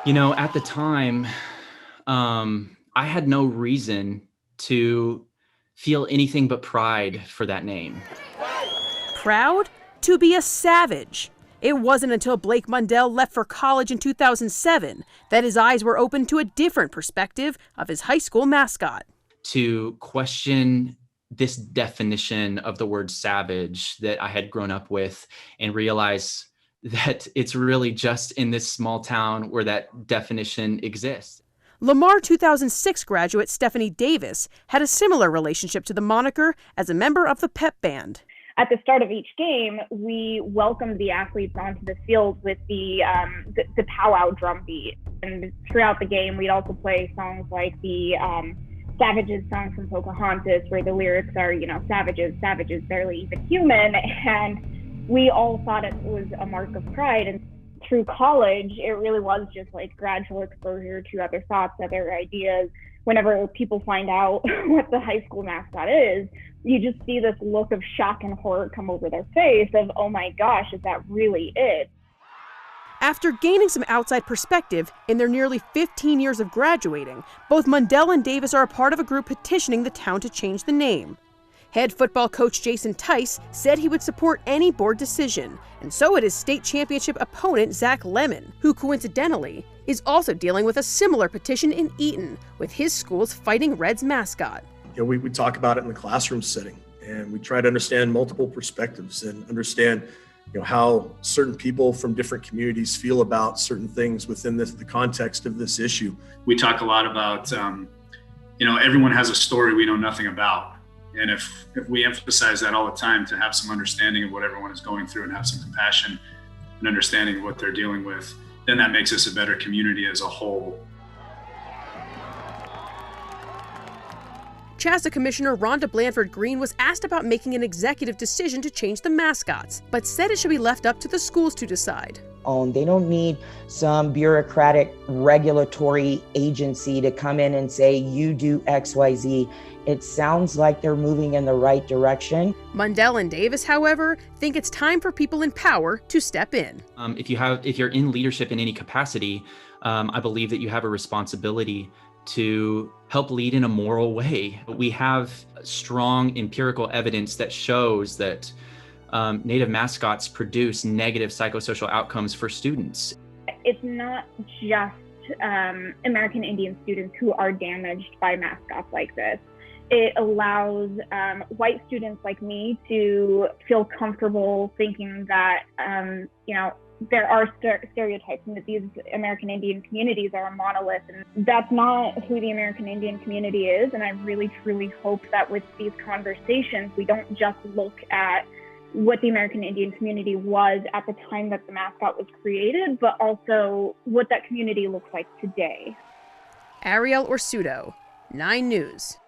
At the time, I had no reason to feel anything but pride for that name. Proud to be a savage. It wasn't until Blake Mundell left for college in 2007 that his eyes were opened to a different perspective of his high school mascot. To question this definition of the word savage that I had grown up with and realize that it's really just in this small town where that definition exists. Lamar 2006 graduate Stephanie Davis had a similar relationship to the moniker as a member of the pep band. At the start of each game, we welcomed the athletes onto the field with the powwow drum beat. And throughout the game, we'd also play songs like the Savages song from Pocahontas, where the lyrics are, savages, savages, barely even human. And we all thought it was a mark of pride. And through college, it really was just like gradual exposure to other thoughts, other ideas. Whenever people find out what the high school mascot is, you just see this look of shock and horror come over their face of, oh my gosh, is that really it? After gaining some outside perspective in their nearly 15 years of graduating, both Mundell and Davis are a part of a group petitioning the town to change the name. Head football coach Jason Tice said he would support any board decision, and so would his state championship opponent Zach Lemon, who coincidentally is also dealing with a similar petition in Eaton with his school's Fighting Reds mascot. We talk about it in the classroom setting, and we try to understand multiple perspectives and understand how certain people from different communities feel about certain things within the context of this issue. We talk a lot about, everyone has a story we know nothing about. And if we emphasize that all the time, to have some understanding of what everyone is going through and have some compassion and understanding of what they're dealing with, then that makes us a better community as a whole. CHSA Commissioner Rhonda Blanford Green was asked about making an executive decision to change the mascots, but said it should be left up to the schools to decide. They don't need some bureaucratic regulatory agency to come in and say, you do XYZ. It sounds like they're moving in the right direction. Mundell and Davis, however, think it's time for people in power to step in. If you're in leadership in any capacity, I believe that you have a responsibility to help lead in a moral way. We have strong empirical evidence that shows that Native mascots produce negative psychosocial outcomes for students. It's not just American Indian students who are damaged by mascots like this. It allows white students like me to feel comfortable thinking that, there are stereotypes and that these American Indian communities are a monolith. And that's not who the American Indian community is. And I really, truly hope that with these conversations, we don't just look at what the American Indian community was at the time that the mascot was created, but also what that community looks like today. Ariel Orsuto, 9 News.